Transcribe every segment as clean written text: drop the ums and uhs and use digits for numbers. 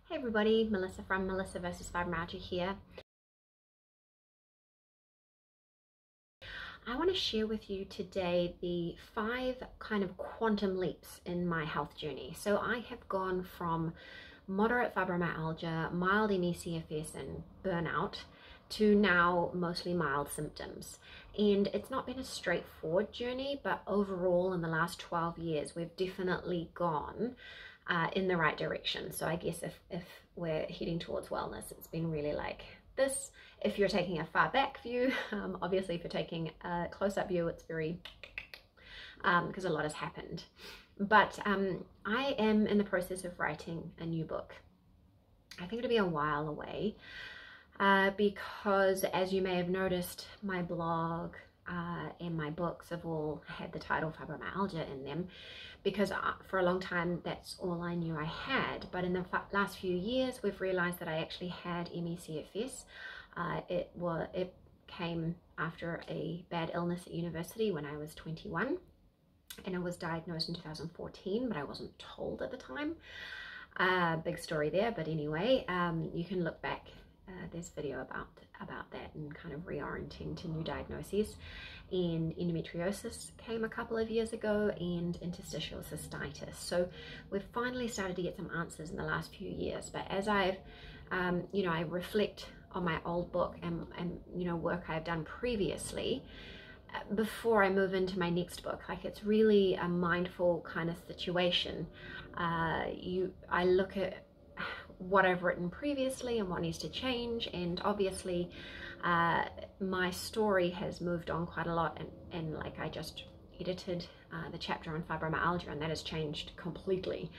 Hey everybody, Melissa from Melissa vs. Fibromyalgia here. I want to share with you today the 5 kind of quantum leaps in my health journey. So I have gone from moderate fibromyalgia, mild ME/CFS and burnout to now mostly mild symptoms. And it's not been a straightforward journey, but overall in the last 12 years we've definitely gone in the right direction. So I guess if we're heading towards wellness, it's been really like this. If you're taking a far back view, obviously if you're taking a close-up view, it's very, because a lot has happened. But I am in the process of writing a new book. I think it'll be a while away because, as you may have noticed, my blog and my books have all had the title Fibromyalgia in them, because for a long time that's all I knew I had. But in the last few years we've realized that I actually had ME/CFS. It came after a bad illness at university when I was 21, and I was diagnosed in 2014, but I wasn't told at the time. Big story there, but anyway, you can look back. There's a video about that and kind of reorienting to new diagnoses. And endometriosis came a couple of years ago, and interstitial cystitis. So we've finally started to get some answers in the last few years. But as I've, I reflect on my old book and work I've done previously, before I move into my next book, like it's really a mindful kind of situation. I look at what I've written previously and what needs to change, and obviously my story has moved on quite a lot, and like I just edited the chapter on fibromyalgia, and that has changed completely.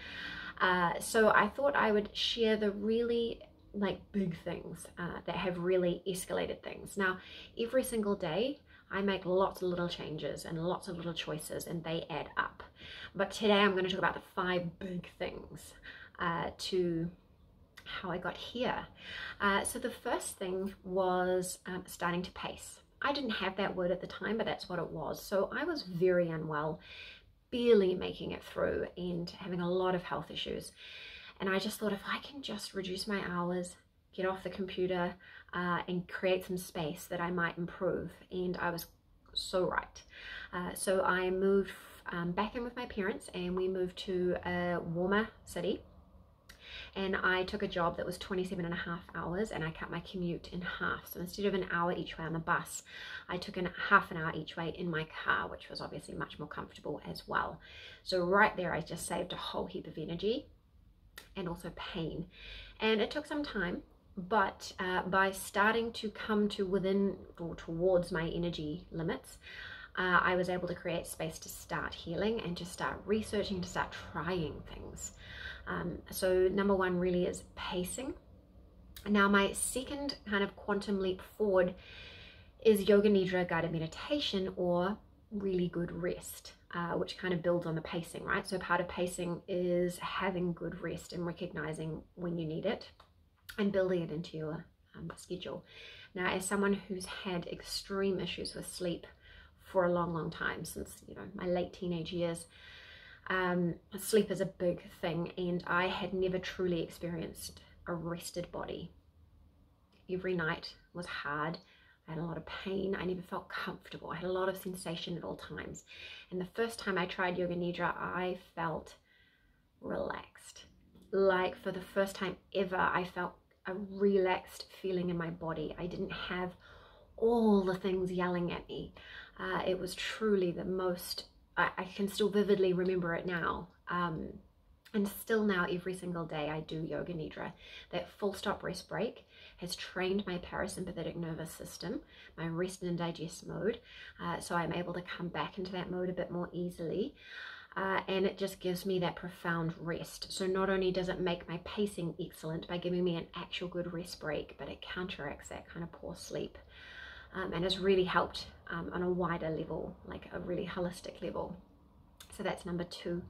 So I thought I would share the really like big things that have really escalated things. Now, every single day I make lots of little changes and lots of little choices, and they add up. But today I'm going to talk about the 5 big things to how I got here. So the first thing was starting to pace. I didn't have that word at the time, but that's what it was. So I was very unwell, barely making it through, and having a lot of health issues. And I just thought, if I can just reduce my hours, get off the computer, and create some space, that I might improve. And I was so right. So I moved back in with my parents, and we moved to a warmer city. And I took a job that was 27.5 hours, and I cut my commute in half. So instead of an hour each way on the bus, I took half an hour each way in my car, which was obviously much more comfortable as well. So right there, I just saved a whole heap of energy and also pain. And it took some time, but by starting to come to within or towards my energy limits, I was able to create space to start healing and to start researching, to start trying things. So number 1 really is pacing. Now my second kind of quantum leap forward is yoga nidra guided meditation, or really good rest, which kind of builds on the pacing, right? So part of pacing is having good rest and recognizing when you need it and building it into your schedule. Now, as someone who's had extreme issues with sleep for a long time, since my late teenage years, sleep is a big thing, and I had never truly experienced a rested body. Every night was hard. I had a lot of pain. I never felt comfortable. I had a lot of sensation at all times. And the first time I tried yoga nidra, I felt relaxed. Like for the first time ever, I felt a relaxed feeling in my body. I didn't have all the things yelling at me. It was truly the most, I can still vividly remember it now. And still now, every single day I do yoga nidra. That full stop rest break has trained my parasympathetic nervous system, my rest and digest mode. So I'm able to come back into that mode a bit more easily. And it just gives me that profound rest. So not only does it make my pacing excellent by giving me an actual good rest break, but it counteracts that kind of poor sleep. And has really helped on a wider level, like a really holistic level. So that's number 2.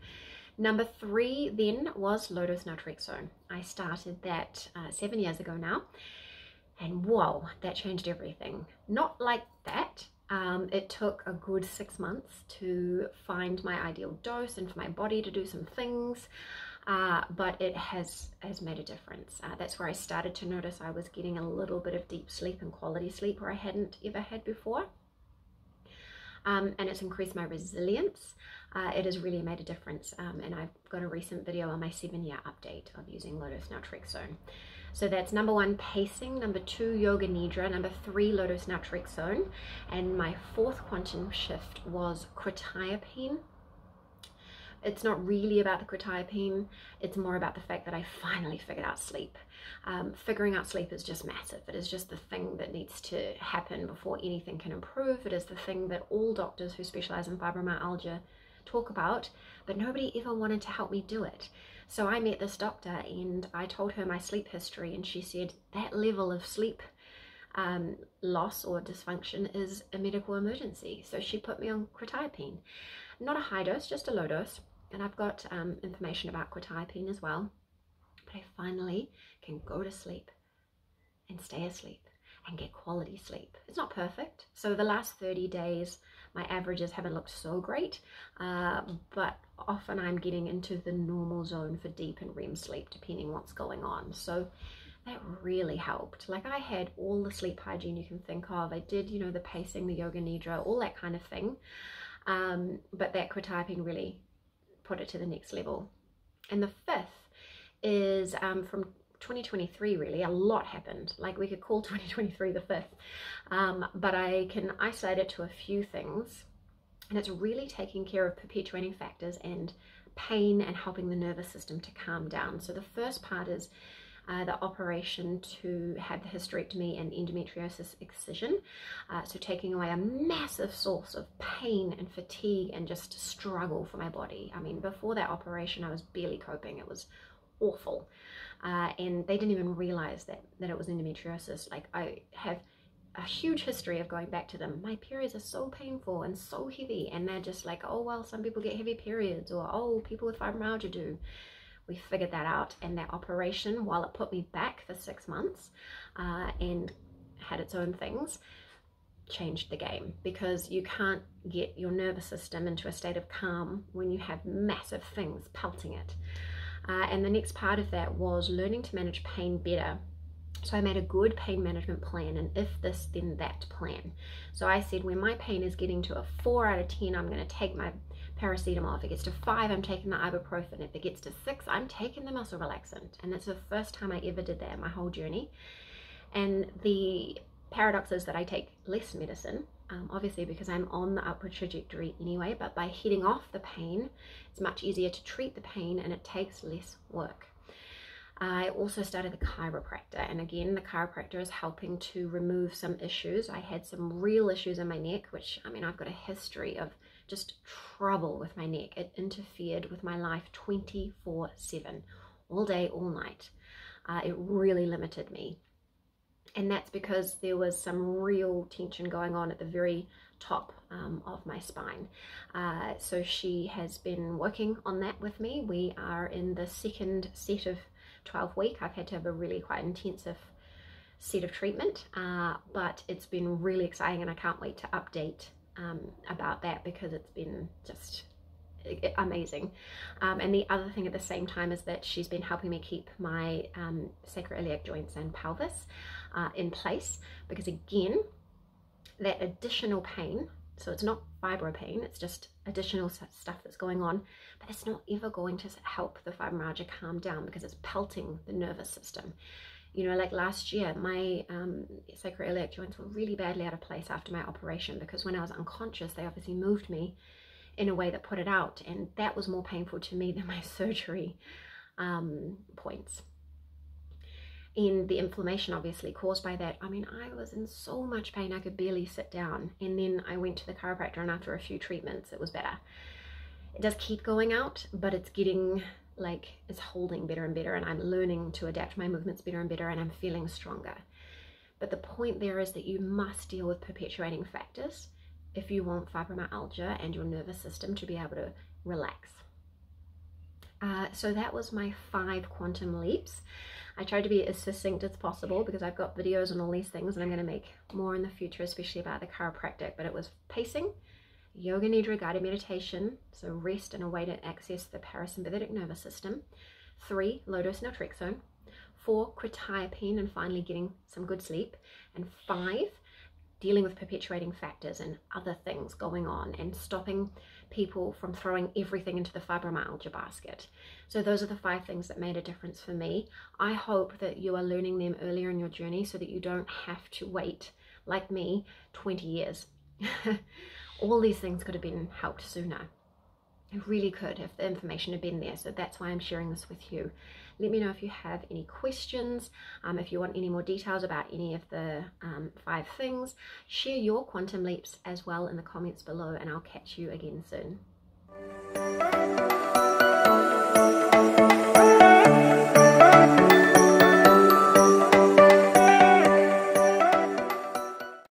Number 3 then was low-dose naltrexone. I started that 7 years ago now, and whoa, that changed everything. Not like that. It took a good 6 months to find my ideal dose and for my body to do some things. but it has made a difference. That's where I started to notice I was getting a little bit of deep sleep and quality sleep where I hadn't ever had before. And it's increased my resilience. It has really made a difference, and I've got a recent video on my 7-year update of using low dose naltrexone. So that's number 1, pacing, number 2, yoga nidra, number 3, low dose naltrexone, and my 4th quantum shift was quetiapine. It's not really about the quetiapine, it's more about the fact that I finally figured out sleep. Figuring out sleep is just massive. It is just the thing that needs to happen before anything can improve. It is the thing that all doctors who specialize in fibromyalgia talk about, but nobody ever wanted to help me do it. So I met this doctor and I told her my sleep history, and she said that level of sleep loss or dysfunction is a medical emergency. So she put me on quetiapine. Not a high dose, just a low dose. And I've got information about quetiapine as well. But I finally can go to sleep and stay asleep and get quality sleep. It's not perfect. So the last 30 days, my averages haven't looked so great, but often I'm getting into the normal zone for deep and REM sleep, depending what's going on. So that really helped. Like, I had all the sleep hygiene you can think of. I did, you know, the pacing, the yoga nidra, all that kind of thing. But that quetiapine really put it to the next level. And the 5th is from 2023. Really, a lot happened. Like, we could call 2023 the 5th, but I can isolate it to a few things, and it's really taking care of perpetuating factors and pain and helping the nervous system to calm down. So the first part is the operation to have the hysterectomy and endometriosis excision, so taking away a massive source of pain and fatigue and just struggle for my body. I mean, before that operation I was barely coping. It was awful, and they didn't even realize that it was endometriosis. Like, I have a huge history of going back to them. My periods are so painful and so heavy, and they're just like, oh well, some people get heavy periods, or oh, people with fibromyalgia do. We figured that out, and that operation, while it put me back for 6 months and had its own things, changed the game, because you can't get your nervous system into a state of calm when you have massive things pelting it. And the next part of that was learning to manage pain better. So I made a good pain management plan, and if this, then that plan. So I said, when my pain is getting to a 4 out of 10, I'm going to take my paracetamol. If it gets to 5, I'm taking the ibuprofen. If it gets to 6, I'm taking the muscle relaxant. And it's the first time I ever did that in my whole journey. And the paradox is that I take less medicine, obviously because I'm on the upward trajectory anyway, but by heading off the pain, it's much easier to treat the pain and it takes less work. I also started the chiropractor, and again, the chiropractor is helping to remove some issues. I had some real issues in my neck, which, I mean, I've got a history of just trouble with my neck. It interfered with my life 24/7, all day, all night. It really limited me. And that's because there was some real tension going on at the very top of my spine. So she has been working on that with me. We are in the second set of 12 week. I've had to have a really quite intensive set of treatment, but it's been really exciting, and I can't wait to update about that, because it's been just amazing. And the other thing at the same time is that she's been helping me keep my sacroiliac joints and pelvis in place, because again, that additional pain, so it's not fibro pain, it's just additional stuff that's going on, but it's not ever going to help the fibromyalgia calm down, because it's pelting the nervous system. You know, like last year, my sacroiliac joints were really badly out of place after my operation, because when I was unconscious, they obviously moved me in a way that put it out, and that was more painful to me than my surgery points. And the inflammation obviously caused by that. I mean, I was in so much pain I could barely sit down, and then I went to the chiropractor, and after a few treatments it was better. It does keep going out, but it's getting like, it's holding better and better, and I'm learning to adapt my movements better and better, and I'm feeling stronger. But the point there is that you must deal with perpetuating factors if you want fibromyalgia and your nervous system to be able to relax. So that was my 5 quantum leaps. I tried to be as succinct as possible, because I've got videos on all these things, and I'm going to make more in the future, especially about the chiropractic. But it was pacing, yoga nidra guided meditation, so rest and a way to access the parasympathetic nervous system, 3, low-dose naltrexone. 4, quetiapine and finally getting some good sleep. And 5, dealing with perpetuating factors and other things going on and stopping people from throwing everything into the fibromyalgia basket. So those are the 5 things that made a difference for me. I hope that you are learning them earlier in your journey so that you don't have to wait, like me, 20 years. All these things could have been helped sooner. It really could if the information had been there. So that's why I'm sharing this with you. Let me know if you have any questions, if you want any more details about any of the 5 things. Share your quantum leaps as well in the comments below, and I'll catch you again soon.